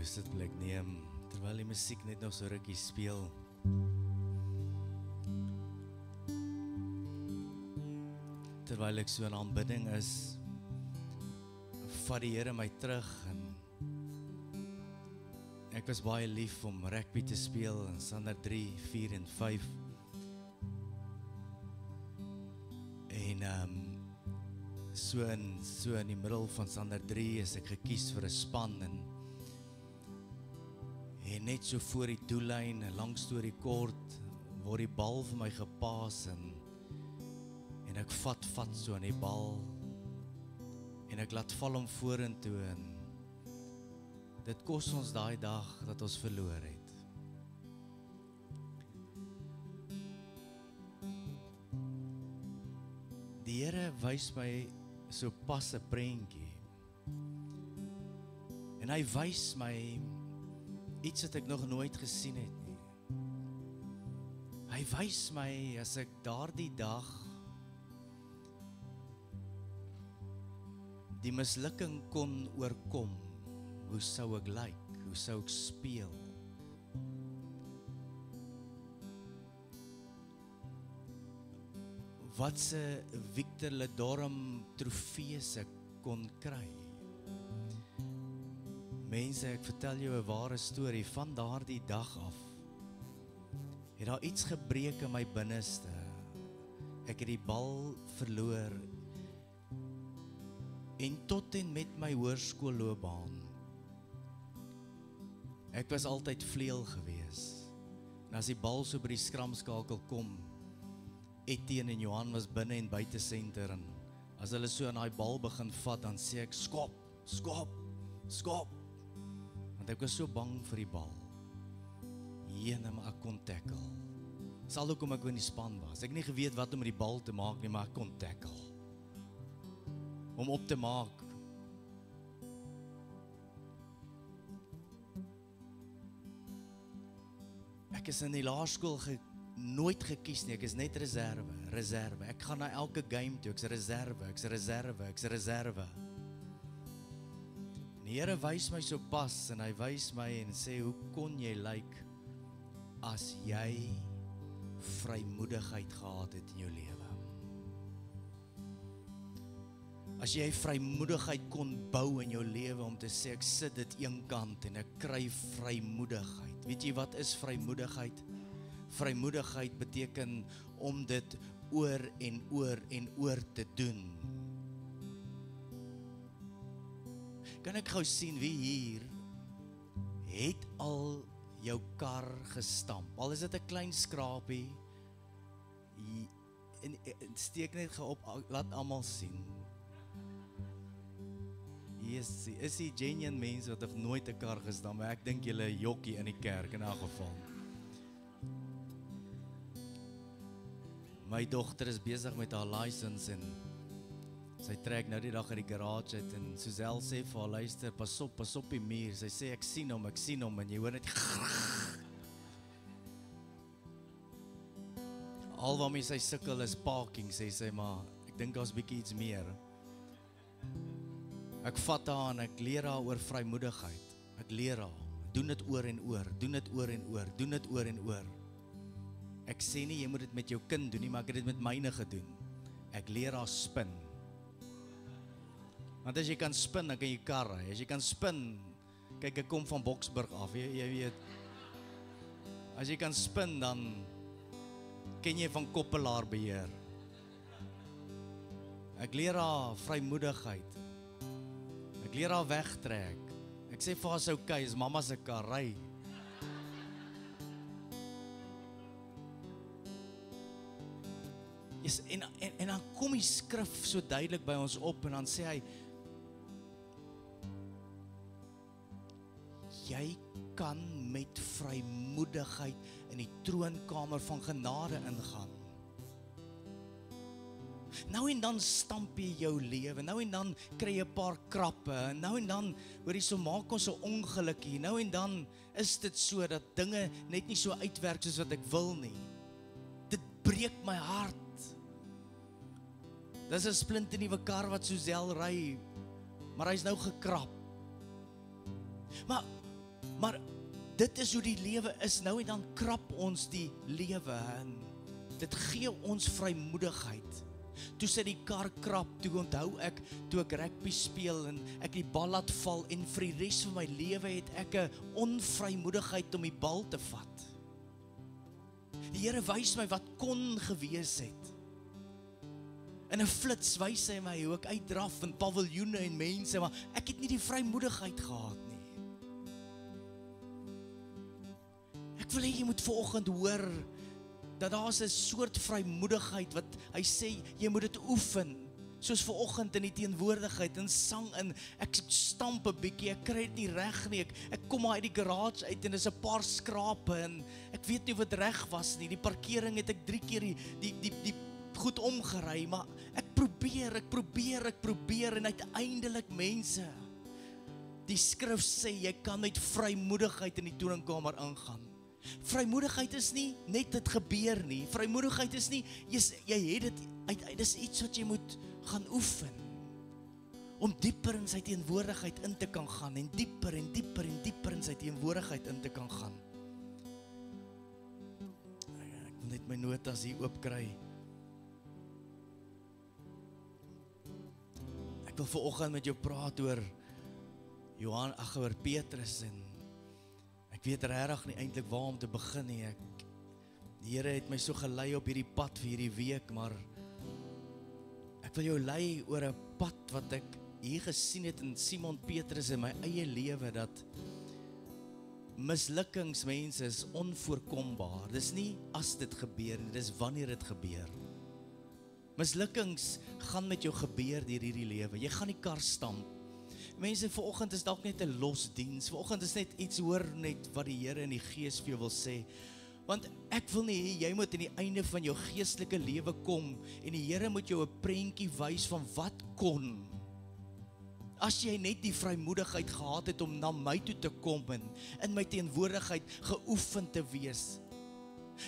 sitplek neem, terwyl die musiek net nog so rukkie speel. Terwyl ek so in aanbidding is, vat die Here my terug en ek was baie lief om rugby te speel in standaard 3, 4 en 5. En so in die middel van standaard 3 is ek gekies vir 'n span en net so voor die doellyn, 'n lang storie kort, word die bal vir my gepaas en ek vat so aan die bal en ek laat val hom vorentoe en dit kos ons daai dag dat ons verloor het. Die Here wys my so pas 'n prentjie. En hy wys my iets wat ek nog nooit gesien het nie. Hy wys my as ek daardie dag die mislukking kon oorkom, hoe sou ek lyk? Hoe sou ek speel? Wat se Victor Ledorm trofees ek kon kry? Mense, ek vertel jou 'n ware storie van daardie dag af. Het daar iets gebreek in my binneste. Ek het die bal verloor. En tot en met my hoërskoolloopbaan. Ek was altyd vleuel gewees. En as die bal so by die skramskakel kom, Etienne en Johan was binne en buite senter en as hulle so aan daai bal begin vat, dan sê ek skop, skop, skop. Want ek was so bang vir die bal. Jene, maar ek kon tackle. Sal hoekom ek in die span was. Ek het nie geweet wat om met die bal te maak nie, maar ek kon tackle. Om op te maak. Ek is in die laerskool nooit gekies nie, ek is net reserve. Ek gaan na elke game toe, ek's reserve. En die Here wys my so pas en hy wys my en sê, hoe kon jy lyk as jy vrymoedigheid gehad het in jou lewe? As jy vrymoedigheid kon bou in jou lewe om te sê, ek sit dit een kant en ek kry vrymoedigheid. Weet jy wat is vrymoedigheid? Vrymoedigheid beteken om dit oor en oor en oor te doen. Kan ek gou sien wie hier het al jou kar gestamp? Al is dit 'n klein skrapie, en steek net gou op, laat almal sien. Yes, is die genuine mense wat nog nooit 'n kar gestamp, maar ek dink julle jokkie in die kerk in 'n geval. My dogter is besig met haar license en sy trek nou die dag uit die garage uit en Suzelle sê vir haar, luister, pas op die muur. Sy sê, ek sien hom en jy hoor net al waarmee sy sukkel is parking, sê sy, maar ek dink daar's bietjie iets meer. Ek vat haar en ek leer haar oor vrymoedigheid. Ek leer haar, doen dit oor en oor, doen dit oor en oor, doen dit oor en oor. Ek sê nie, jy moet dit met jou kind doen nie, maar ek het dit met myne gedoen. Ek leer haar spin. Want as jy kan spin, dan kan jy kar ry. As jy kan spin, kyk, ek kom van Boksburg af, jy weet. As jy kan spin, dan ken jy van koppelaarbeheer. Ek leer haar vrymoedigheid. Ek leer haar wegtrek. Ek sê vir haar, is okay, is mamma se kar, ry. Yes, en dan kom die skrif so duidelik by ons op en dan sê hy, jy kan met vrymoedigheid in die troonkamer van genade ingaan. Nou en dan stamp jy jou lewe, nou en dan kry jy 'n paar krappe, nou en dan, hoor jy, so maak ons 'n ongeluk hier, nou en dan is dit so dat dinge net nie so uitwerk soos wat ek wil nie. Dit breek my hart. Dis 'n splinternuwe kar wat Suzelle ry, maar hy's nou gekrap. Maar Maar dit is hoe die lewe is, nou en dan krap ons die lewe en dit gee ons vrymoedigheid. Toe sy die kar krap, toe onthou ek, toe ek rugby speel en ek die bal laat val en vir die res van my lewe het ek 'n onvrymoedigheid om die bal te vat. Die Here wys my wat kon gewees het. In 'n flits wys hy my hoe ek uitdraf in paviljoene en mense, maar ek het nie die vrymoedigheid gehad nie. Ek wil hê jy moet vanoggend hoor dat daar is 'n soort vrymoedigheid wat hy sê, jy moet dit oefen. Soos vanoggend in die teenwoordigheid, in sang, en ek stamp 'n bietjie, ek kry dit nie reg nie, ek kom maar uit die garage uit en dis 'n paar skrape en ek weet nie of dit reg was nie, die parkering het ek 3 keer die goed omgery, maar ek probeer en uiteindelik mense, die skrif sê, jy kan met vrymoedigheid in die toringkamer ingaan. Vrymoedigheid is nie net dit gebeur nie. Vrymoedigheid is nie, jy het dit, dis iets wat jy moet gaan oefen. Om dieper in sy teenwoordigheid in te kan gaan, en dieper in sy teenwoordigheid in te kan gaan. Ek wil net my notas hier oopkry. Ek wil vanoggend met jou praat oor oor Petrus en ek weet regtig nie eintlik waar om te begin nie. Die Here het my so gelei op hierdie pad vir hierdie week, maar ek wil jou lei oor 'n pad wat ek hier gesien het in Simon Petrus in my eie lewe, dat mislukkings, mense, is onvoorkombaar. Dis nie as dit gebeur nie, dis wanneer dit gebeur. Mislukkings gaan met jou gebeur deur hierdie lewe. Jy gaan die kar stamp. Mense, vanoggend is dalk net 'n losdiens. Vanoggend is net iets, hoor net wat die Here in die Gees vir jou wil sê. Want ek wil nie hê jy moet aan die einde van jou geestelike lewe kom en die Here moet jou 'n prentjie wys van wat kon. As jy net die vrymoedigheid gehad het om na my toe te kom en in my teenwoordigheid geoefen te wees.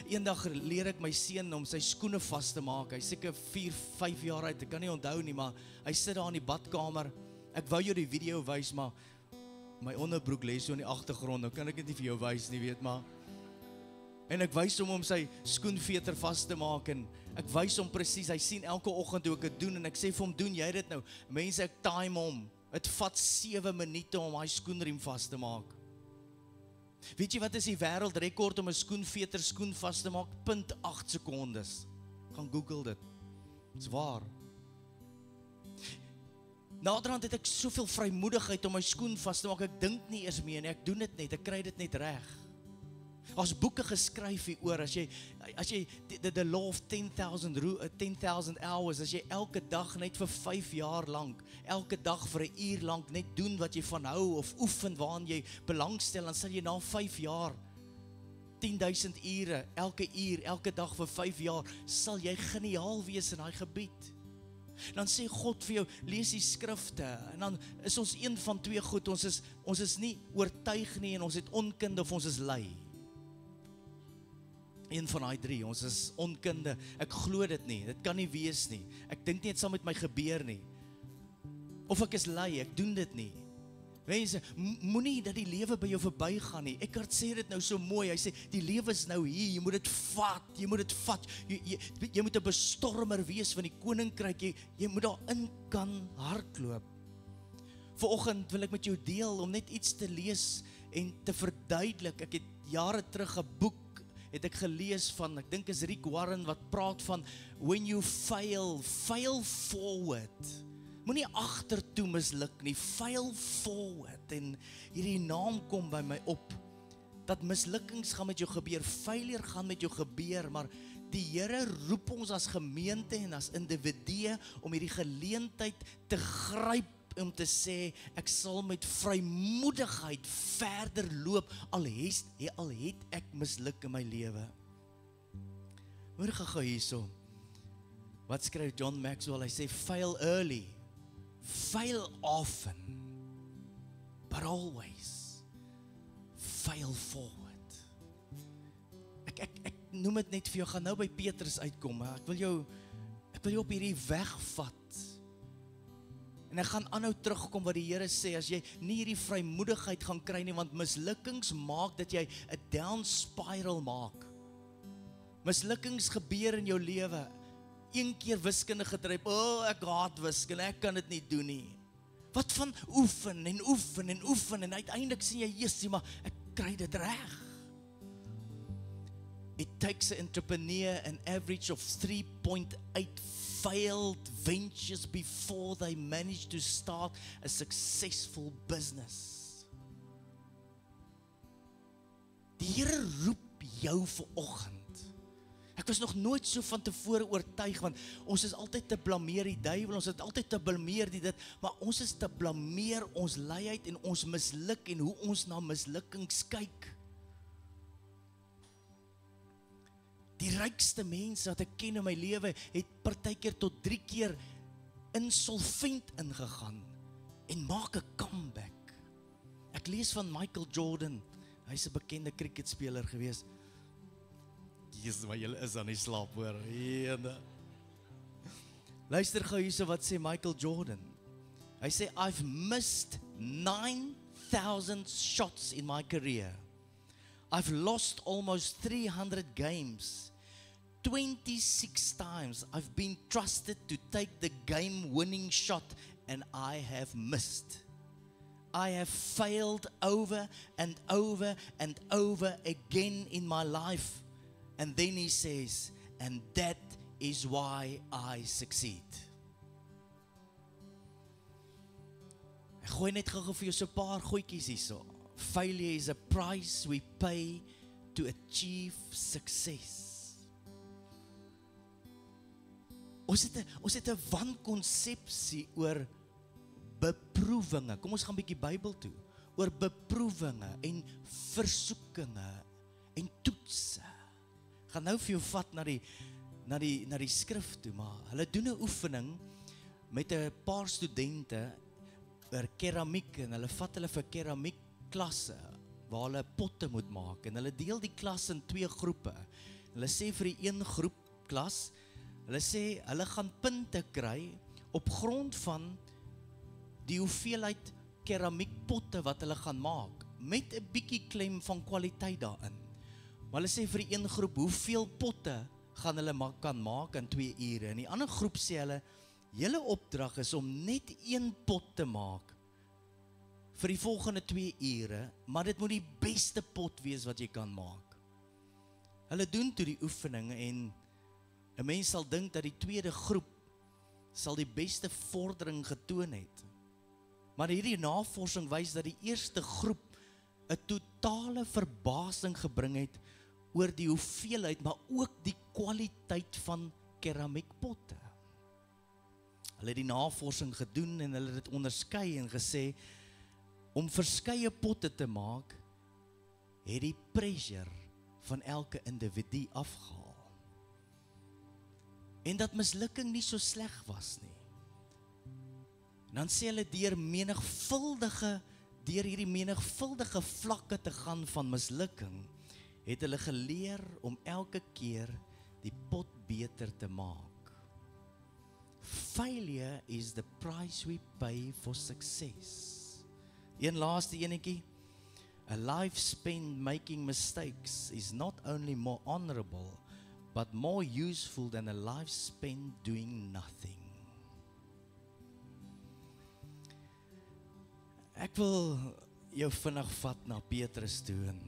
Eendag leer ek my seun om sy skoene vas te maak. Hy seker 4-5 jaar oud, ek kan nie onthou nie, maar hy sit daar in die badkamer. Ek wou jou die video wys, maar my onderbroek lê so in die agtergrond. Nou kan ek dit nie vir jou wys nie, weet maar. En ek wys hom om sy skoenveter vas te maak en ek wys hom presies. Hy sien elke oggend hoe ek dit doen en ek sê vir hom, doen jy dit nou? Mense, ek time hom. Het vat 7 minute om hy skoenriem vas te maak. Weet jy wat is die wêreldrekord om 'n skoenveter skoen vas te maak? 0.8 sekondes. Gaan Google dit. Dis waar. Naderhand het ek soveel vrymoedigheid om my skoen vas te maak, ek dink nie eers meer nie, ek doen dit net, ek kry dit net reg. As boeke geskryf hieroor, as jy the law of 10,000 hours, as jy elke dag net vir 5 jaar lank, elke dag vir 1 uur lank net doen wat jy van hou of oefen waaraan jy belangstel, dan sal jy na 5 jaar 10,000 ure, elke uur, elke dag vir 5 jaar, sal jy geniaal wees in daai gebied. Dan sê God vir jou, lees die skrifte, en dan is ons een van 2 goed, ons is nie oortuig nie, en ons het onkunde of ons is lui. Een van daai 3, ons is onkunde, ek glo dit nie, dit kan nie wees nie, ek dink nie, dit sal met my gebeur nie, of ek is lui, ek doen dit nie. Mense, moenie dat die lewe by jou verbygaan nie. Eckhart sê dit nou so mooi, hy sê, die lewe is nou hier, jy moet dit vat, jy moet 'n bestormer wees van die koninkryk, jy moet daarin kan hardloop. Vanoggend wil ek met jou deel, om net iets te lees en te verduidelik. Ek het jare terug 'n boek, het ek gelees van, ek dink is Rick Warren, wat praat van, when you fail forward. Moenie agtertoe misluk nie, fail forward, en hierdie naam kom by my op, dat mislukkings gaan met jou gebeur, failure gaan met jou gebeur, maar die Here roep ons as gemeente en as individue om hierdie geleentheid te gryp, om te sê, ek sal met vrymoedigheid verder loop, al het ek misluk in my lewe. Hoor gou hierso, wat skryf John Maxwell, hy sê, fail early, fail often, but always fail forward. Ek noem dit net vir jou, gaan nou by Petrus uitkom, maar ek wil jou op hierdie weg vat. En ek gaan aanhou terugkom wat die Here sê, as jy nie hierdie vrymoedigheid gaan kry nie, want mislukkings maak dat jy 'n down spiral maak. Mislukkings gebeur in jou lewe. Een keer wiskunde gedryf, ek haat wiskunde, ek kan dit nie doen nie. Wat van oefen en oefen en oefen, en uiteindelik sien jy, Jessie, maar ek kry dit reg. It takes an entrepreneur an average of 3.8 failed ventures before they manage to start a successful business. Die Here roep jou vanoggend. Ek was nog nooit so van tevore oortuig, want ons is altyd te blameer die duiwel, ons is altyd te blameer die dit, maar ons is te blameer ons luiheid en ons misluk en hoe ons na mislukkings kyk. Die rykste mense wat ek ken in my lewe, het partykeer tot 3 keer insolvent ingegaan en maak 'n comeback. Ek lees van Michael Jordan, hy's 'n bekende cricketspeler gewees. Jesus, maar julle is aan die slaap hoor. Luister gou hierso wat sê Michael Jordan. Hy sê, I've missed 9,000 shots in my career. I've lost almost 300 games. 26 times I've been trusted to take the game-winning shot and I have missed. I have failed over and over and over again in my life. And then he says, and that is why I succeed. Ek gooi net gou vir jou so 'n paar goedjies hierso. Failure is a price we pay to achieve success. Ons het 'n wankonsepsie oor beproewinge. Kom ons gaan 'n bietjie Bybel toe. Oor beproewinge en versoekinge en toetse. Ek gaan nou vir jou vat na die skrif toe, maar hulle doen 'n oefening met 'n paar studente oor keramiek en hulle vat hulle vir keramiek klasse waar hulle potte moet maak en hulle deel die klas in 2 groepe. Hulle sê vir die een groep klas, hulle sê hulle gaan punte kry op grond van die hoeveelheid keramiekpotte wat hulle gaan maak, met 'n bietjie klem van kwaliteit daarin. Maar hulle sê vir die een groep, hoeveel potte gaan hulle kan maak in 2 ure. En die ander groep sê hulle, julle opdrag is om net 1 pot te maak vir die volgende 2 ure, maar dit moet die beste pot wees wat jy kan maak. Hulle doen toe die oefening en 'n mens sal dink dat die tweede groep sal die beste vordering getoon het. Maar hierdie navorsing wys dat die eerste groep 'n totale verbasing gebring het oor die hoeveelheid, maar ook die kwaliteit van keramiekpotte. Hulle het die navorsing gedoen en hulle het dit onderskei en gesê, om verskeie potte te maak, het die pressure van elke individu afgehaal. En dat mislukking nie so sleg was nie. En dan sê hulle deur hierdie menigvuldige vlakke te gaan van mislukking, het hulle geleer om elke keer die pot beter te maak. Failure is the price we pay for success. Een laaste enetjie. A life spent making mistakes is not only more honorable, but more useful than a life spent doing nothing. Ek wil jou vinnig vat na Petrus toe en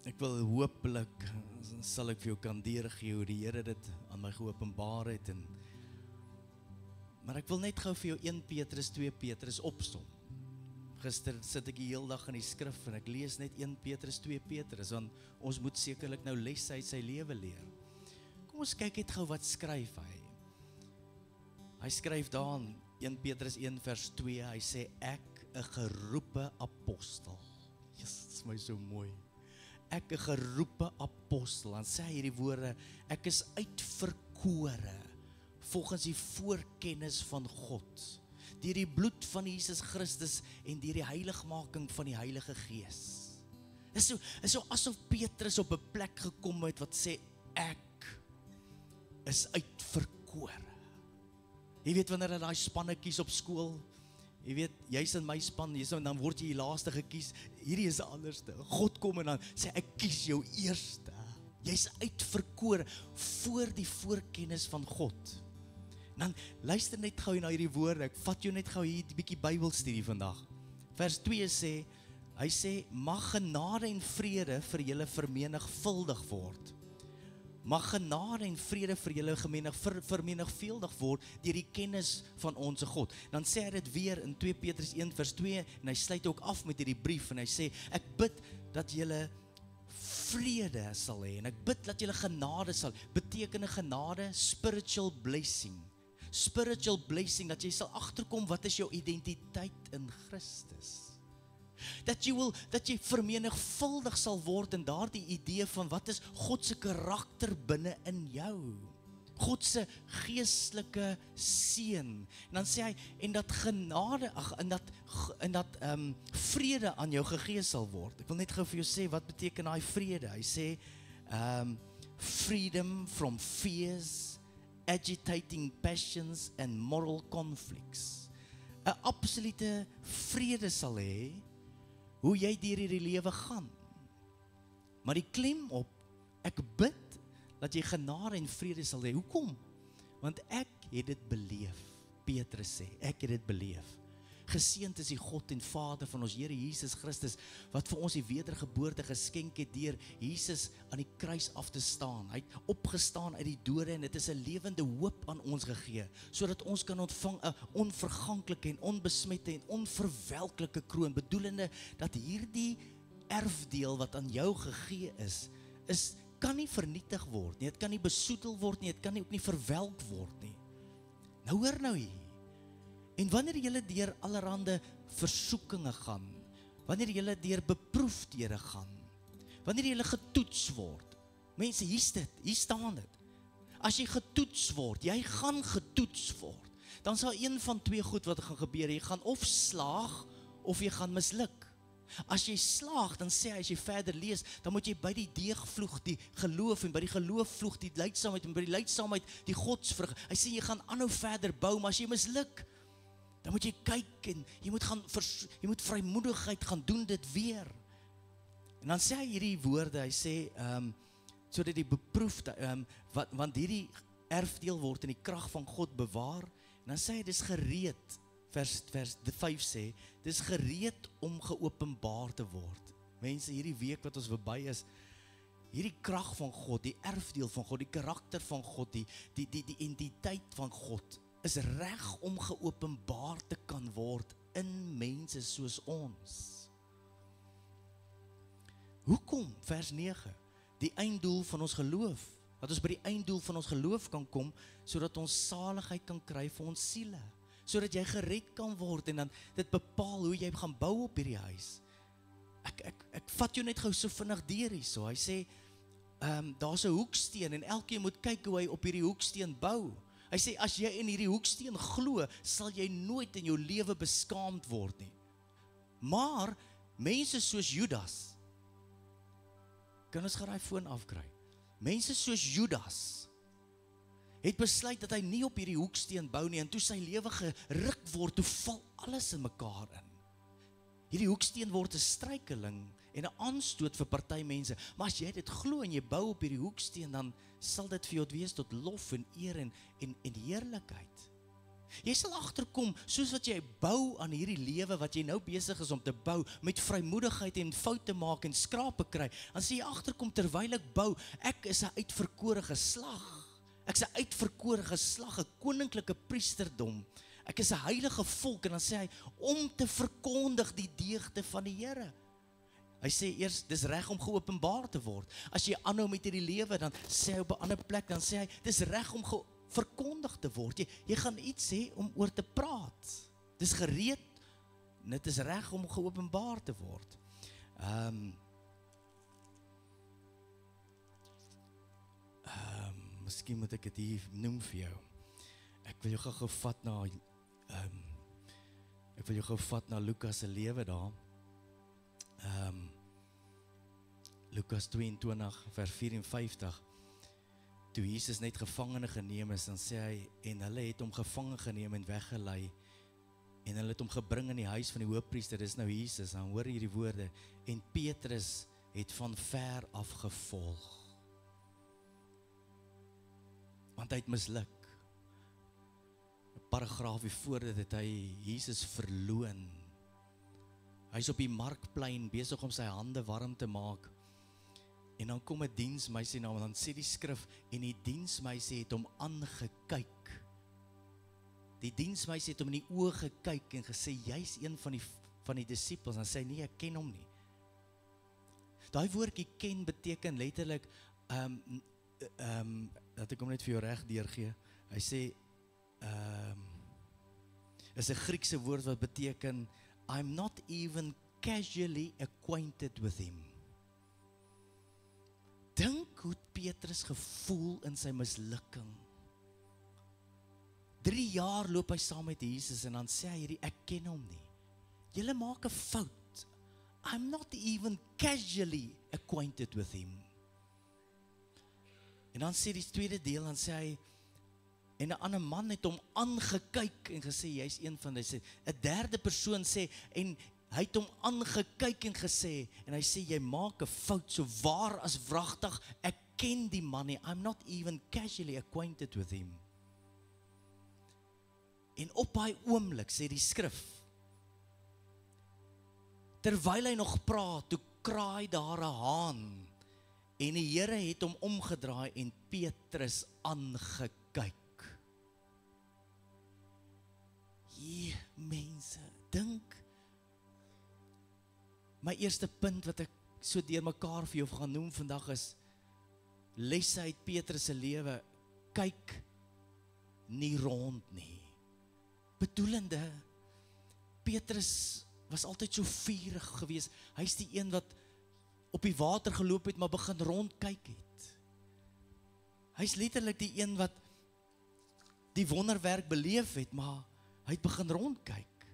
ek wil hopelik, sal ek vir jou kan deurgee hoe die Here dit aan my geopenbaar het. Maar ek wil net gou vir jou 1 Petrus, 2 Petrus opsom. Gister sit ek die hele dag in die skrif en ek lees net 1 Petrus, 2 Petrus, want ons moet sekerlik nou lesse uit sy lewe leer. Kom ons kyk net gou wat skryf hy. Hy skryf daarin 1 Petrus 1 vers 2, hy sê ek 'n geroepe apostel. Jesus, dit is my so mooi. Ek 'n geroepe apostel, dan sê hy hierdie woorde, ek is uitverkore volgens die voorkennis van God, deur die bloed van Jesus Christus en deur die heiligmaking van die Heilige Gees. Dit is so asof Petrus op 'n plek gekom het wat sê ek is uitverkore. Jy weet wanneer hulle daai spanne kies op skool, jy weet, jy's in my span, dan word jy die laaste gekies, hierdie is die anderste, God kom en dan sê, ek kies jou eerste, jy's uitverkore, voor die voorkennis van God. Dan luister net gou na hierdie woorde, ek vat jou net gou hier die bietjie Bybelstudie vandag. Vers 2 sê, hy sê, mag genade en vrede vir julle vermenigvuldig word. Mag genade en vrede vir julle vermenigvuldig word deur die kennis van ons God. Dan sê hy dit weer in 2 Petrus 1 vers 2 en hy sluit ook af met hierdie brief en hy sê, ek bid dat julle vrede sal hê en ek bid dat julle genade sal, beteken 'n genade, spiritual blessing, dat jy sal agterkom wat is jou identiteit in Christus. Dat jy vermenigvuldig sal word in daardie idee van wat is God se karakter binne in jou. God se geestelike seën. En dan sê hy, en dat genade, en dat vrede aan jou gegee sal word. Ek wil net gou vir jou sê, wat beteken daai vrede? Hy sê, freedom from fears, agitating passions and moral conflicts. 'n absolute vrede sal hê, hoe jy deur hierdie lewe gaan. Maar die klem op, ek bid, dat jy genade en vrede sal hê. Hoekom? Want ek het dit beleef. Petrus sê, ek het dit beleef. Geseënd is die God en Vader van ons Here Jesus Christus, wat vir ons die wedergeboorte geskenk het deur Jesus aan die kruis af te staan. Hy het opgestaan uit die dode en dit is 'n lewende hoop aan ons gegee, sodat ons kan ontvang 'n onverganklike en onbesmette en onverwelklike kroon, bedoelende dat hierdie erfdeel wat aan jou gegee is kan nie vernietig word nie, dit kan nie besoedel word nie, dit kan nie ook nie verwelk word nie. Nou hoor nou hier, en wanneer julle deur allerhande versoekinge gaan, wanneer julle deur beproefdhede gaan, wanneer julle getoets word, mense, hier staan dit, as jy getoets word, jy gaan getoets word, dan sal een van twee goed wat gaan gebeur, jy gaan of slaag, of jy gaan misluk. As jy slaag, dan sê hy, as jy verder lees, dan moet jy by die deeg vloeg die geloof, en by die geloof vloeg die lydsaamheid, en by die lydsaamheid die godsvrug. Hy sê, jy gaan aanhou verder bou, maar as jy misluk, dan moet jy kyk, en jy moet vrymoedigheid gaan doen dit weer. En dan sê hy hierdie woorde, hy sê, sodat die beproefde, want hierdie erfdeel word in die krag van God bewaar, en dan sê hy, dis gereed, vers 5 sê, dis gereed om geopenbaar te word. Mense, hierdie week wat ons verby is, hierdie krag van God, die erfdeel van God, die karakter van God, die identiteit van God, is reg om geopenbaar te kan word in mense soos ons. Hoekom? Vers 9, die einddoel van ons geloof, dat ons by die einddoel van ons geloof kan kom, sodat ons saligheid kan kry vir ons siele, sodat jy gered kan word, en dan dit bepaal hoe jy gaan bou op hierdie huis. Ek vat jou net gou so vinnig deur hier so, hy sê, daar's 'n hoeksteen, en elkeen moet kyk hoe hy op hierdie hoeksteen bou. Hy sê, as jy in hierdie hoeksteen glo, sal jy nooit in jou lewe beskaamd word nie. Maar, mense soos Judas, kan ons geraai foon afkry, mense soos Judas, het besluit dat hy nie op hierdie hoeksteen bou nie, en toe sy lewe geruk word, toe val alles in mekaar in. Hierdie hoeksteen word 'n struikeling, en 'n aanstoot vir party mense, maar as jy dit glo en jy bou op hierdie hoeksteen, dan sal dit vir jou wees tot lof en eer en heerlikheid. Jy sal agterkom, soos wat jy bou aan hierdie lewe wat jy nou besig is om te bou, met vrymoedigheid en foute maak en skrape kry, dan sê jy agterkom, terwyl ek bou, ek is 'n uitverkore geslag. Ek is 'n uitverkore geslag, 'n koninklike priesterdom. Ek is 'n heilige volk, en dan sê hy, om te verkondig die deugde van die Here. Hy sê eers, dis reg om geopenbaar te word. As jy aanhou met hierdie lewe, dan sê hy op 'n ander plek, dan sê hy, dis reg om verkondig te word. Jy gaan iets hê om oor te praat. Dis gereed, en dit is reg om geopenbaar te word. Miskien moet ek dit hier noem vir jou. Ek wil jou gou vat na Lukas se lewe daar. Lukas 22 vers 54. toe Jesus net gevangene geneem is, dan sê hy, en hulle het hom gevangen geneem en weggelei, en hulle het hom gebring in die huis van die hoofpriester, dis nou Jesus, dan hoor hierdie woorde, en Petrus het van ver af gevolg, want hy het misluk. 'n Paragraafie voor dit het hy Jesus verloon. Hy is op die markplein besig om sy hande warm te maak, en dan kom 'n diensmeisie na hom, dan sê die skrif, en die diensmeisie het hom aangekyk. Die diensmeisie het hom in die oë gekyk en gesê, jy's een van die disippels, en sê, nee, ek ken hom nie. Daai woordjie ken beteken letterlik, dat ek hom net vir jou reg deurgee, hy sê, is 'n Griekse woord wat beteken, I'm not even casually acquainted with him. Dink hoe Petrus gevoel in sy mislukking. 3 jaar loop hy saam met Jesus en dan sê hy hierdie, ek ken hom nie. Julle maak 'n fout. I'm not even casually acquainted with him. En dan sê die tweede deel, dan sê hy, en 'n ander man het hom aangekyk en gesê, jy's een van die, 'n derde persoon sê, en hy het hom aangekyk en gesê, en hy sê, jy maak 'n fout, so waar as wragtig, ek ken die man nie, I'm not even casually acquainted with him. En op hy oomblik, sê die skrif, terwyl hy nog praat, toe kraai daar 'n haan, en die Here het hom omgedraai en Petrus aangekyk. Mense, dink, my eerste punt wat ek so deurmekaar vir jou gaan noem vandag is, lesse uit Petrus se lewe, kyk nie rond nie. Bedoelende, Petrus was altyd so vurig geweest, hy is die een wat op die water geloop het, maar begin rondkyk het. Hy is letterlik die een wat die wonderwerk beleef het, maar hy het begin rondkyk.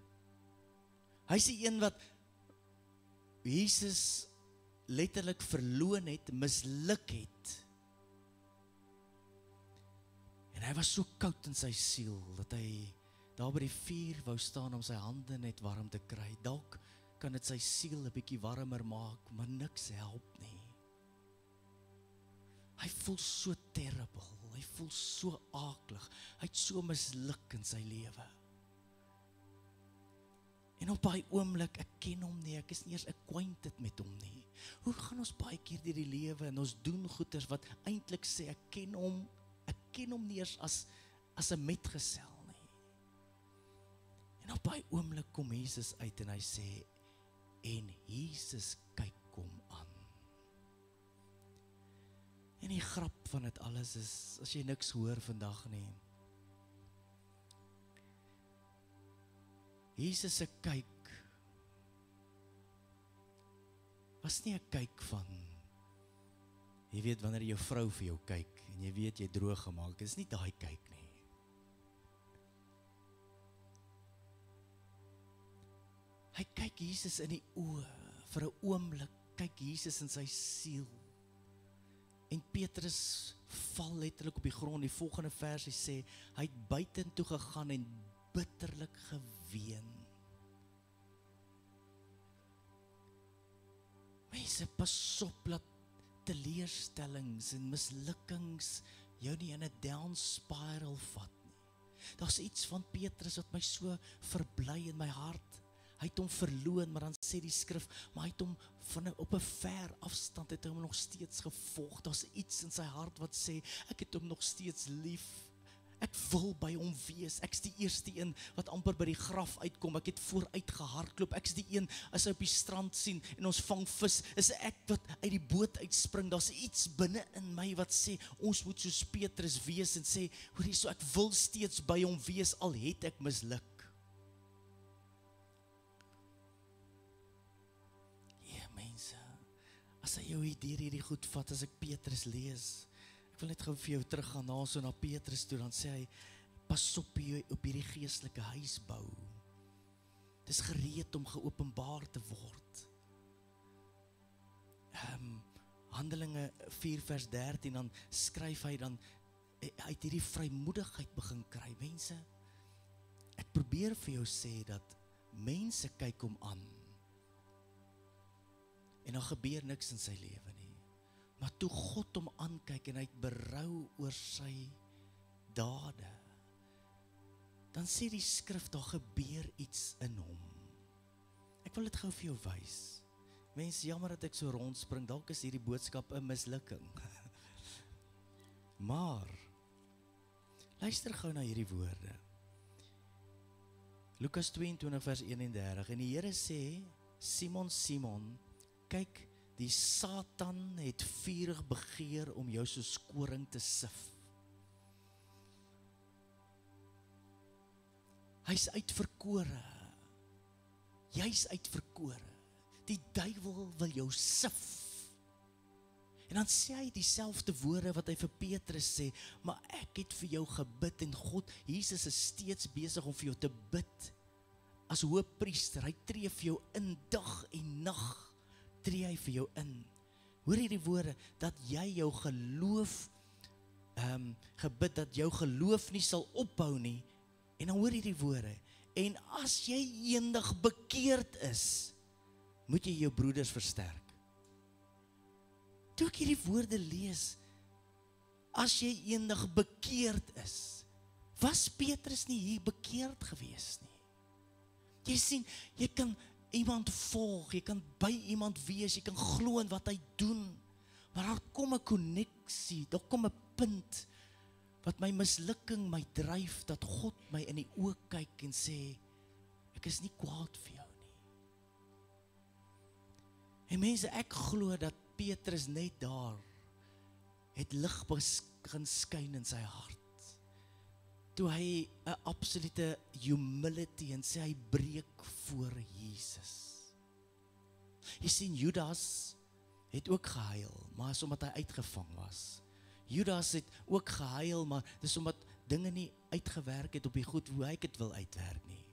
Hy is die een wat Jesus letterlik verloon het, misluk het. En hy was so koud in sy siel, dat hy daar by die vuur wou staan om sy hande net warm te kry. Dalk kan dit sy siel 'n bietjie warmer maak, maar niks help nie. Hy voel so terrible, hy voel so aaklig, hy het so misluk in sy lewe. En op daai oomblik, ek ken hom nie, ek is nie eers acquainted met hom nie. Hoe gaan ons baie keer deur die lewe en ons doen goeders wat eintlik sê, ek ken hom nie eers as 'n metgesel nie. En op daai oomblik kom Jesus uit en hy sê, en Jesus kyk hom aan. En die grap van dit alles is, as jy niks hoor vandag nie, Jesus se kyk was nie 'n kyk van, jy weet wanneer jou vrou vir jou kyk, en jy weet jy droog gemaak, dit is nie daai kyk nie. Hy kyk Jesus in die oë, vir 'n oomblik, kyk Jesus in sy siel. En Petrus val letterlik op die grond, die volgende versie sê, hy het buitentoe gegaan en bitterlik geween. Mense, pas op dat teleurstellings en mislukkings jou nie in 'n down spiral vat nie. Daar's iets van Petrus wat my so verbly in my hart. Hy het hom verloon, maar dan sê die skrif, maar hy het hom op 'n ver afstand, het hom nog steeds gevolg. Daar's iets in sy hart wat sê, ek het hom nog steeds lief. Ek wil by hom wees, ek is die eerste een wat amper by die graf uitkom, ek het vooruit gehardloop, ek is die een, as hy op die strand sien, en ons vang vis, is ek wat uit die boot uitspring, daar's iets binne in my wat sê, ons moet soos Petrus wees, en sê, hoorie, so ek wil steeds by hom wees, al het ek misluk. Mense, as hy jou deur hierdie goed vat, as ek Petrus lees, ek wil net gou vir jou teruggaan na Petrus toe, dan sê hy, pas op hierdie geestelike huisbou. Dis gereed om geopenbaar te word. Handelinge 4 vers 13, dan skryf hy dan, hy het hierdie vrymoedigheid begin kry. Mense, ek probeer vir jou sê dat mense kyk hom aan, en dan gebeur niks in sy lewe nie. Maar toe God hom aankyk en hy het berou oor sy dade, dan sê die skrif, daar gebeur iets in hom. Ek wil dit gou vir jou wys. Mense, jammer dat ek so rondspring, dalk is hierdie boodskap 'n mislukking. Maar, luister gou na hierdie woorde. Lukas 22 vers 31, en die Here sê, Simon, Simon, kyk, die Satan het vurig begeer om jou soos koring te sif. Hy's uitverkore. Jy's uitverkore. Die duiwel wil jou sif. En dan sê hy dieselfde woorde wat hy vir Petrus sê, maar ek het vir jou gebid en God, Jesus is steeds besig om vir jou te bid. As hoëpriester, hy tree vir jou in dag en nag, tree hy vir jou in. Hoor hierdie woorde, dat jy jou geloof, gebid, dat jou geloof nie sal ophou nie, en dan hoor hierdie woorde, en as jy eendag bekeerd is, moet jy jou broeders versterk. Toe ek hierdie woorde lees, as jy eendag bekeerd is, was Petrus nie hier bekeerd gewees nie. Jy sien, jy kan iemand volg, jy kan by iemand wees, jy kan glo in wat hy doen, maar daar kom 'n konneksie, daar kom 'n punt, wat my mislukking my dryf, dat God my in die oë kyk en sê, ek is nie kwaad vir jou nie. En mense, ek glo dat Petrus net daar, het lig begin skyn in sy hart. Toe hy 'n absolute humility en sê hy breek voor Jesus. Jy sien, Judas het ook gehuil, maar is omdat hy uitgevang was. Judas het ook gehuil, maar dis omdat dinge nie uitgewerk het op die goed hoe hy dit wil uitwerk nie.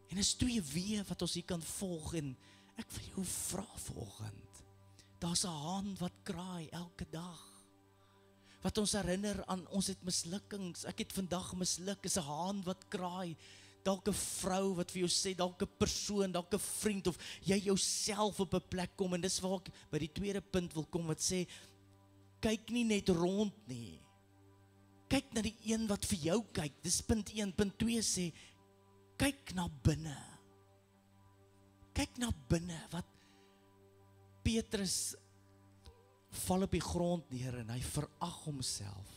En is 2 weë wat ons hier kan volg, en ek wil jou vra vanoggend, daar's 'n haan wat kraai elke dag, wat ons herinner aan ons het mislukkings, ek het vandag misluk, is 'n haan wat kraai, dalk 'n vrou wat vir jou sê, dalk 'n persoon, dalk 'n vriend, of jy jouself op 'n plek kom, en dis waar ek by die tweede punt wil kom, wat sê, kyk nie net rond nie, kyk na die een wat vir jou kyk, dis punt 1, punt 2 sê, kyk na binne, kyk na binne, wat Petrus val op die grond neer, en hy verag homself.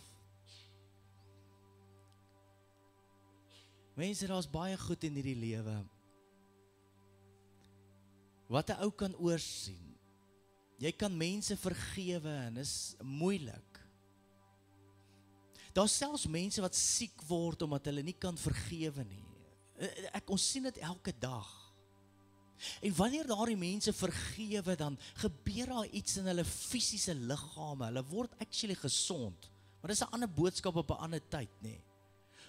Mense, daar is baie goed in hierdie lewe, wat 'n ou kan oorsien. Jy kan mense vergewe, en is moeilik. Daar is selfs mense wat siek word, omdat hulle nie kan vergewe nie. Ons sien dit elke dag. En wanneer daardie mense vergewe, dan gebeur daar iets in hulle fisiese liggame, hulle word actually gesond, maar dis 'n ander boodskap op 'n ander tyd, nee.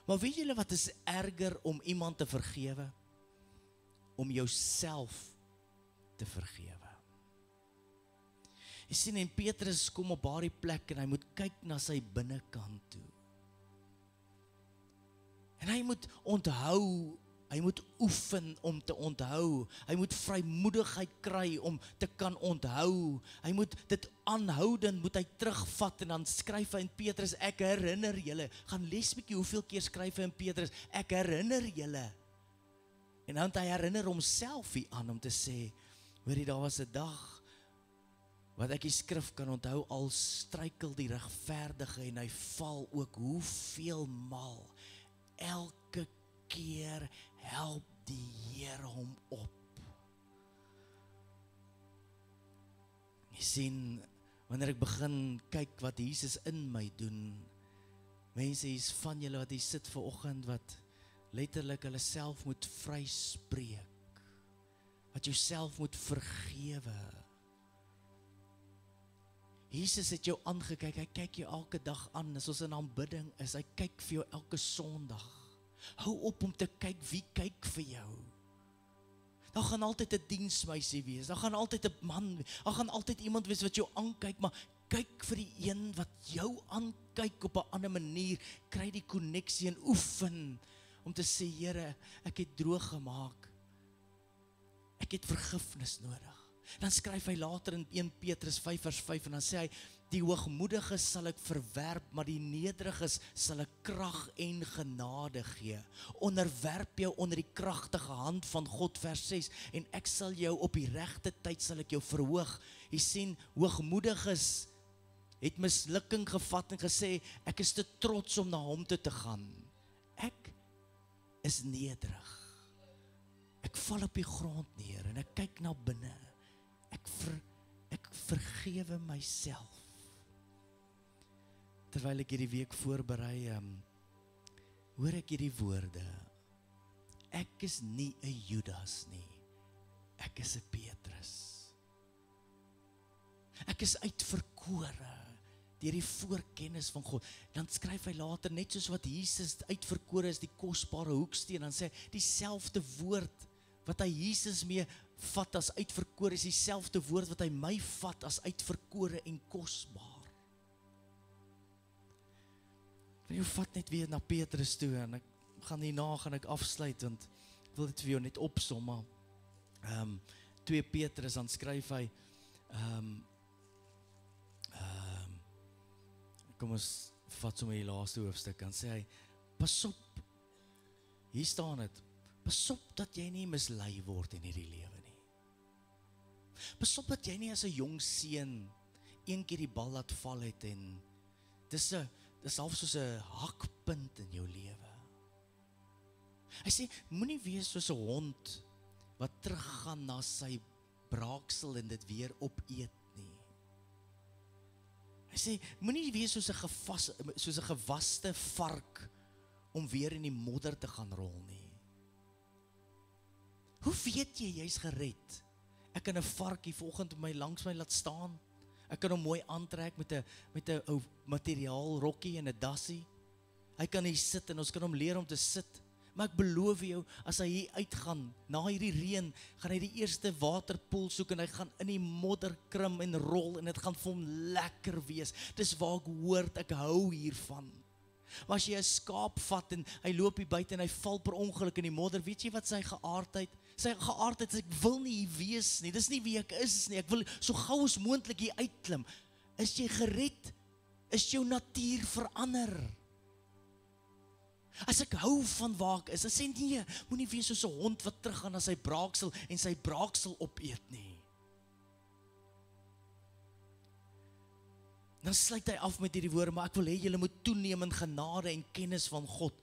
Maar weet julle wat is erger om iemand te vergewe? Om jouself te vergewe. Jy sien, en Petrus kom op daardie plek, en hy moet kyk na sy binnekant toe. En hy moet onthou, hy moet oefen om te onthou, hy moet vrymoedigheid kry om te kan onthou, hy moet dit aanhoudend, moet hy terugvat, en dan skryf hy in Petrus, ek herinner julle, gaan lees bietjie hoeveel keer skryf hy in Petrus, ek herinner julle, en dan hy herinner homself hier aan, om te sê, hoorie, daar was 'n dag, wat ek die skrif kan onthou, al struikel die regverdige, en hy val ook, hoeveel maal, elke keer help die Here hom op. Jy sien, wanneer ek begin kyk wat Jesus in my doen, mense, is van julle wat hier sit vanoggend, wat letterlik hulle self moet vryspreek, wat jouself moet vergewe. Jesus het jou aangekyk, hy kyk jou elke dag aan, as ons in aanbidding is, hy kyk vir jou elke Sondag. Hou op om te kyk wie kyk vir jou. Daar gaan altyd 'n diensmeisie wees, daar gaan altyd 'n man wees, daar gaan altyd iemand wees wat jou aankyk, maar kyk vir die een wat jou aankyk op 'n ander manier, kry die koneksie en oefen, om te sê, Here, ek het droog gemaak, ek het vergifnis nodig. Dan skryf hy later in 1 Petrus 5 vers 5, en dan sê hy, die hoogmoediges sal ek verwerp, maar die nederiges sal ek krag en genade gee. Onderwerp jou onder die kragtige hand van God, vers 6, en ek sal jou op die regte tyd sal ek jou verhoog. Jy sien, hoogmoediges het mislukking gevat en gesê, ek is te trots om na hom toe te gaan. Ek is nederig. Ek val op die grond neer en ek kyk na binne. Ek vergewe myself. Terwyl ek hierdie week voorberei, hoor ek hierdie woorde. Ek is nie 'n Judas nie. Ek is 'n Petrus. Ek is uitverkore deur die voorkennis van God. Dan skryf hy later, net soos wat Jesus uitverkore is, die kosbare hoeksteen, dan sê hy, dieselfde woord wat hy Jesus mee vat as uitverkore, is dieselfde woord wat hy my vat as uitverkore en kosbaar. Jy vat net weer na Petrus toe, en ek gaan hierna gaan ek afsluit, want ek wil dit vir jou net opsom, maar 2 Petrus, dan skryf hy, kom ons vat sommer die laaste hoofstuk, dan sê hy, pas op, hier staan het, pas op dat jy nie mislei word in hierdie lewe nie. Pas op dat jy nie as 'n jong seun een keer die bal laat val het, en dis half soos 'n hakpunt in jou lewe. Hy sê, moenie wees soos 'n hond wat teruggaan na sy braaksel en dit weer opeet nie. Hy sê, moenie wees soos 'n gewaste vark om weer in die modder te gaan rol nie. Hoe weet jy, jy's gered? Ek kan 'n varkie vanoggend langs my laat staan. Ek kan hom mooi aantrek met 'n ou materiaal rokkie en 'n dassie. Hy kan hier sit en ons kan hom leer om te sit. Maar ek beloof jou, as hy hier uitgaan, na hierdie reën, gaan hy die eerste waterpoel soek en hy gaan in die modder krim en rol en dit gaan vir hom lekker wees. Dis waar ek hoort, ek hou hiervan. Maar as jy 'n skaap vat en hy loop hier buite en hy val per ongeluk in die modder, weet jy wat sy geaardheid? Sy geaardheid is, ek wil nie hier wees nie, dis nie wie ek is nie, ek wil so gou as moontlik hier uitklim. Is jy gered? Is jou natuur verander? As ek hou van waar ek is, dan sê nee, moenie wees soos 'n hond wat teruggaan na sy braaksel en sy braaksel opeet nie. Dan sluit hy af met hierdie woorde, maar ek wil hê julle moet toeneem in genade en kennis van God.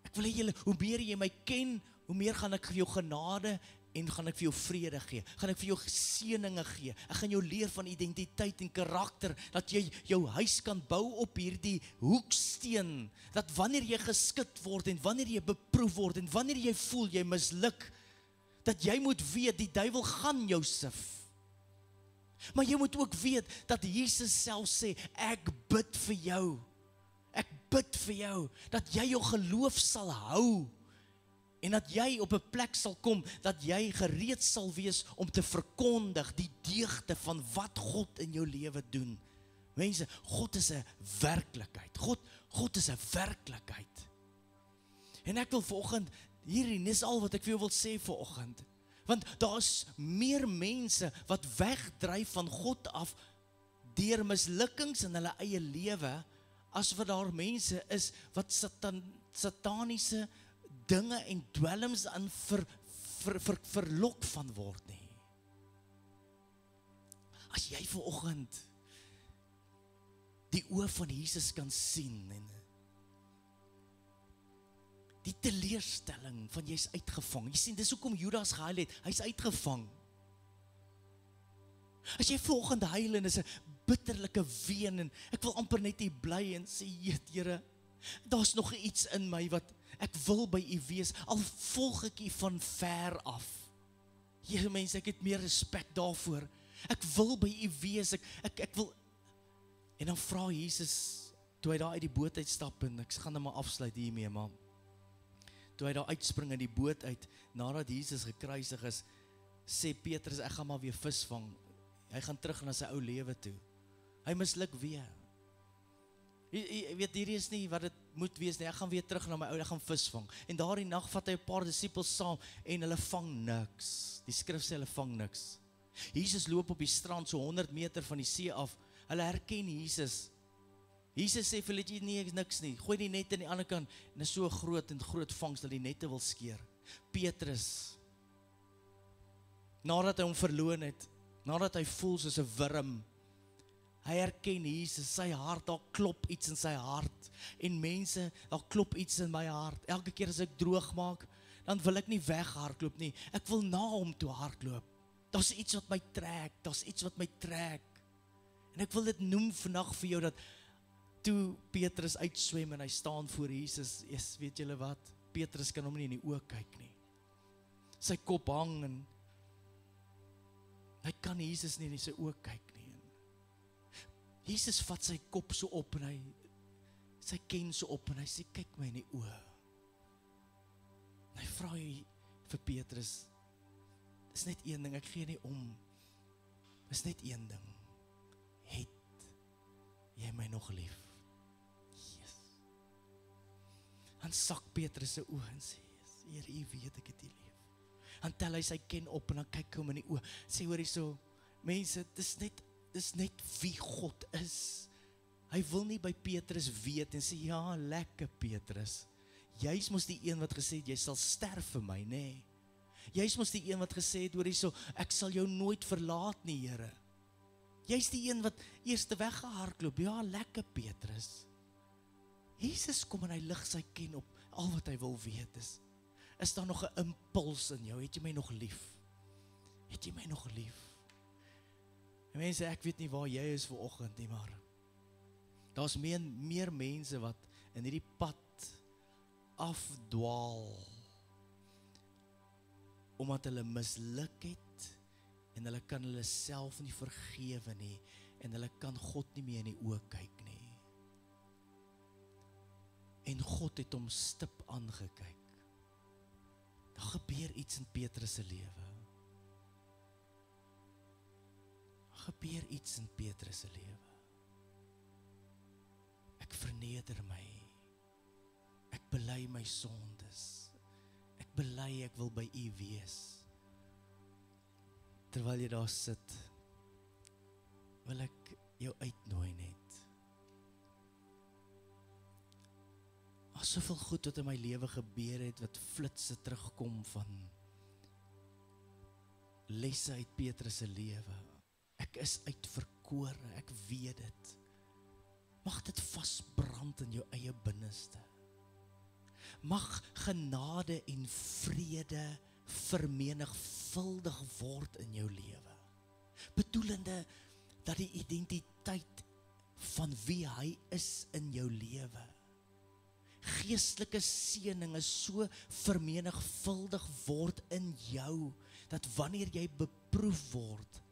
Ek wil hê julle, hoe meer jy my ken, hoe meer gaan ek vir jou genade en gaan ek vir jou vrede gee. Gaan ek vir jou seëninge gee. Ek gaan jou leer van identiteit en karakter, dat jy jou huis kan bou op hierdie hoeksteen, dat wanneer jy geskit word en wanneer jy beproef word en wanneer jy voel jy misluk, dat jy moet weet, die duiwel gaan jou sif. Maar jy moet ook weet, dat Jesus self sê, ek bid vir jou. Ek bid vir jou, dat jy jou geloof sal hou, en dat jy op 'n plek sal kom, dat jy gereed sal wees om te verkondig die deugde van wat God in jou lewe doen. Mense, God is 'n werklikheid. God is 'n werklikheid. En ek wil vanoggend, hierin is al wat ek vir jou wil sê vanoggend, want daar is meer mense wat wegdryf van God af deur mislukkings in hulle eie lewe, as wat daar mense is wat sataniese dinge en dwelms aan verlok van word nie. As jy vanoggend die oë van Jesus kan sien, en die teleurstelling van jy's uitgevang. Jy sien, dis hoekom Judas gehuil het, hy's uitgevang. As jy vanoggend huil en is 'n bitterlike ween, en ek wil amper net hier bly en sê, Here, daar's nog iets in my wat ek wil by U wees, al volg ek U van ver af. Here mense, ek het meer respek daarvoor. Ek wil by U wees, ek wil. En dan vra Jesus, toe hy daar uit die boot uitstap, en ek gaan nou maar afsluit hiermee, maar Toe hy daar uitspring in die boot uit, nadat Jesus gekruisig is, sê Petrus, ek gaan maar weer visvang. Hy gaan terug na sy ou lewe toe. Hy misluk weer. Jy weet, hierdie is nie wat dit moet wees nie, ek gaan weer terug na my ou, ek gaan visvang. En daardie nag vat hy 'n paar disippels saam, en hulle vang niks. Die skrif sê hulle vang niks. Jesus loop op die strand, so 100 meter van die see af. Hulle herken Jesus. Jesus sê vir hulle, jy nie niks nie, gooi die net aan die ander kant, en is so groot en groot vangs, dat die nette wil skeer. Petrus, nadat hy hom verloon het, nadat hy voel soos 'n wurm, hy herken Jesus, sy hart, daar klop iets in sy hart, en mense, daar klop iets in my hart, elke keer as ek droog maak, dan wil ek nie weghardloop nie, ek wil na hom toe hardloop, daar's iets wat my trek, en ek wil dit noem vandag vir jou, dat toe Petrus uitswem, en hy staan voor Jesus, weet julle wat, Petrus kan hom nie in die oë kyk nie, sy kop hang, en hy kan Jesus nie in sy oë kyk nie. Jesus vat sy kop so op, en sy ken so op, en hy sê, kyk my in die oë. En hy vra vir Petrus, is net een ding, ek gee nie om, is net een ding, het jy my nog lief? Yes. Dan sak Petrus sy oë en sê, Heer, U weet ek het U lief. Dan tel hy sy ken op, en dan kyk hy hom in die oë, sê hoor hierso, mense, dis net wie God is. Hy wil nie by Petrus weet, en sê, ja, lekker Petrus, jy's mos die een wat gesê het, jy sal sterf vir my, nee. Jy's mos die een wat gesê het, hoor hierso, ek sal jou nooit verlaat nie, Here. Jy's die een wat eerste weggehardloop, ja, lekker Petrus. Jesus kom en hy lig sy ken op, al wat hy wil weet is daar nog 'n impuls in jou, het jy my nog lief? Het jy my nog lief? En mense, ek weet nie waar jy is vanoggend nie, maar daar's meer mense wat in hierdie pad afdwaal, omdat hulle misluk het, en hulle kan hulle self nie vergewe nie, en hulle kan God nie meer in die oë kyk nie. En God het hom stip aangekyk. Daar gebeur iets in Petrus se lewe. Daar gebeur iets in Petrus se lewe. Ek verneder my. Ek bely my sondes. Ek bely ek wil by U wees. Terwyl jy daar sit, wil ek jou uitnooi net. As soveel goed wat in my lewe gebeur het, wat flitse terugkom van lesse uit Petrus se lewe. Ek is uitverkore, ek weet dit. Mag dit vasbrand in jou eie binneste. Mag genade en vrede vermenigvuldig word in jou lewe. Bedoelende dat die identiteit van wie hy is in jou lewe, geestelike seëninge so vermenigvuldig word in jou, dat wanneer jy beproef word,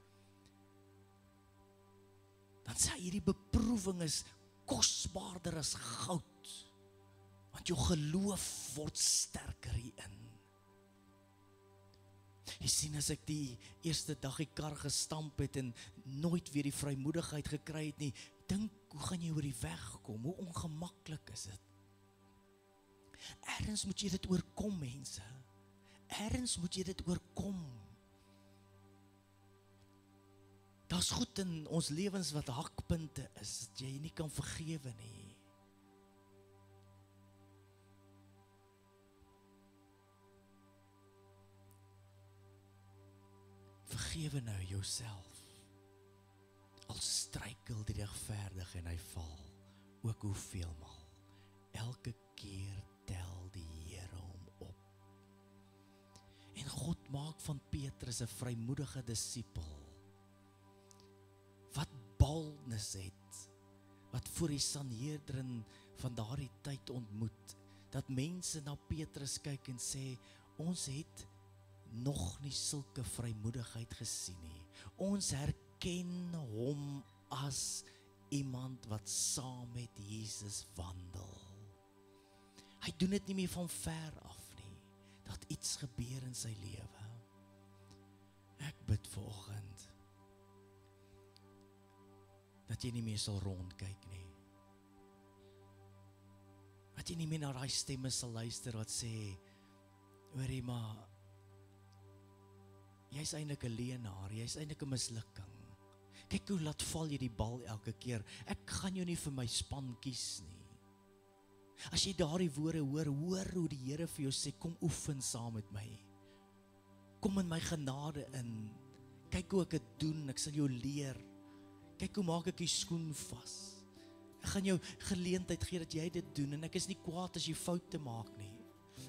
dan sê hy, hierdie beproewing is kosbaarder as goud, want jou geloof word sterker hierin. Jy sien, as ek die eerste dag die kar gestamp het en nooit weer die vrymoedigheid gekry het nie, dink, hoe gaan jy oor die weg kom? Hoe ongemaklik is dit? Ergens moet jy dit oorkom, mense. Ergens moet jy dit oorkom. Daar's goed in ons lewens wat hakpunte is, dat jy nie kan vergewe nie. Vergewe nou jouself. Al struikel die regverdige en hy val, ook hoeveelmal. Elke keer tel die Here hom op. En God maak van Petrus 'n vrymoedige disipel, wat boldness het, wat voor die Sanhedrin van daardie tyd ontmoet, dat mense na Petrus kyk en sê, ons het nog nie sulke vrymoedigheid gesien nie. Ons herken hom as iemand wat saam met Jesus wandel. Hy doen dit nie meer van ver af nie. Laat iets gebeur in sy lewe. Ek bid vanoggend dat jy nie meer sal rondkyk nie. Dat jy nie meer na daai stemme sal luister wat sê, hoorie maar, jy's eintlik 'n leienaar, jy's eintlik 'n mislukking. Kyk hoe laat val jy die bal elke keer. Ek gaan jou nie vir my span kies nie. As jy daardie woorde hoor hoe die Here vir jou sê, kom oefen saam met my. Kom in my genade in. Kyk hoe ek dit doen, ek sal jou leer. Kyk hoe maak ek die skoen vas. Ek gaan jou geleentheid gee dat jy dit doen, en ek is nie kwaad as jy foute maak nie.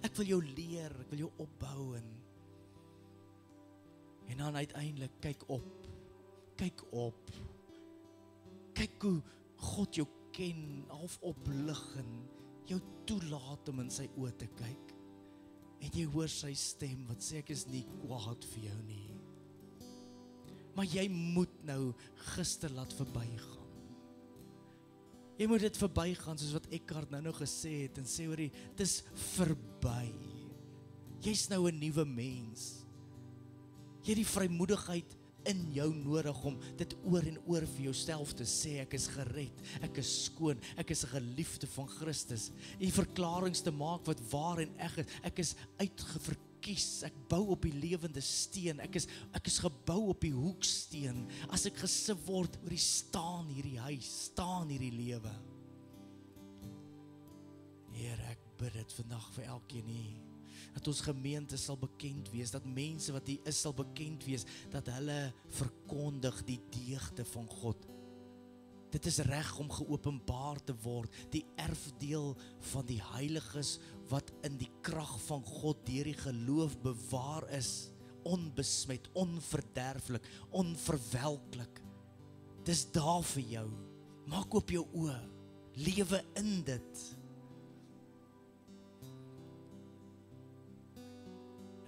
Ek wil jou leer, ek wil jou opbou, en dan uiteindelik, kyk op. Kyk op. Kyk hoe God jou ken, half oplig, en jou toelaat om in sy oë te kyk. En jy hoor sy stem wat sê, ek is nie kwaad vir jou nie. Maar jy moet nou gister laat verbygaan. Jy moet dit verbygaan, soos wat Eckhart nou gesê het, en sê, hoorie, dit is verby. Jy's nou 'n nuwe mens. Jy het die vrymoedigheid in jou nodig om dit oor en oor vir jouself te sê, ek is gered, ek is skoon, ek is 'n geliefde van Christus. Die verklaringe te maak wat waar en ek is uitgeverkies, ek bou op die lewende steen, ek is gebou op die hoeksteen. As ek gesif word, oor die staan hierdie huis, staan hierdie lewe. Heer, ek bid dit vandag vir elkeen hier, dat ons gemeente sal bekend wees, dat mense wat hier is sal bekend wees, dat hulle verkondig die deugde van God. Dit is reg om geopenbaar te word, die erfdeel van die heiliges, wat in die krag van God deur die geloof bewaar is, onbesmet, onverderflik, onverwelklik. Dis daar vir jou. Maak oop jou oë, lewe in dit.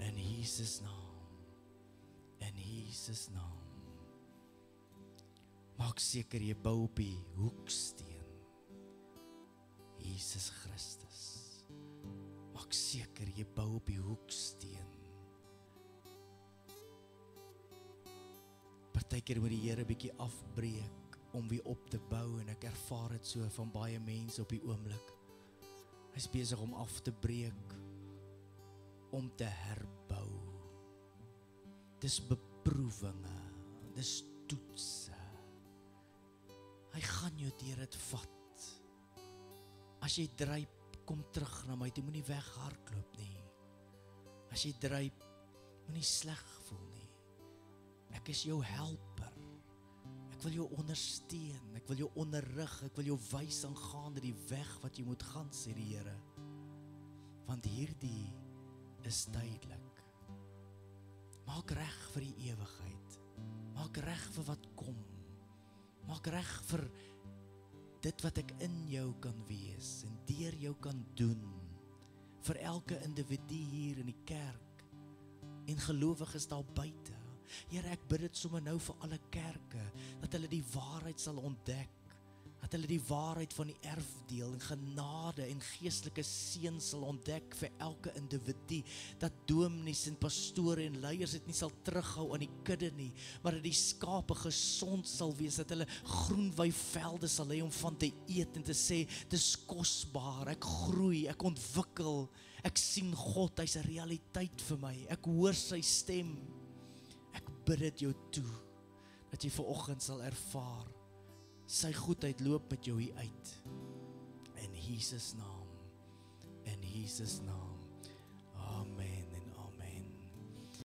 In Jesus naam, in Jesus naam. Maak seker jy bou op die hoeksteen, Jesus Christus. Maak seker jy bou op die hoeksteen. Partykeer moet die Here bietjie afbreek om weer op te bou, en ek ervaar dit so van baie mense op die oomblik. Hy's besig om af te breek, om te herbou. Dis beproewinge, dis toetse. Hy gaan jou deur dit vat. As jy dryp, kom terug na my, jy moenie weghardloop nie. As jy dryp, moenie sleg voel nie. Ek is jou helper. Ek wil jou ondersteun, ek wil jou onderrig, ek wil jou wys aangaande die weg wat jy moet gaan, sê die Here. Want hierdie is tydelik. Maak reg vir die ewigheid. Maak reg vir wat kom. Maak reg vir dit wat ek in jou kan wees en deur jou kan doen. Vir elke individu hier in die kerk en gelowiges daar buite. Here, ek bid dit sommer nou vir alle kerke, dat hulle die waarheid sal ontdek, dat hulle die waarheid van die erfdeel en genade en geestelike seën sal ontdek vir elke individu, dat dominees en pastore en leiers dit nie sal terughou aan die kudde nie, maar dat die skape gesond sal wees, dat hulle groen weivelde sal hê om van te eet en te sê, dis kosbaar, ek groei, ek ontwikkel, ek sien God, hy's 'n realiteit vir my, ek hoor sy stem. Ek bid dit jou toe, dat jy vanoggend sal ervaar, sy goedheid loop met jou hier uit. In Jesus naam, in Jesus naam.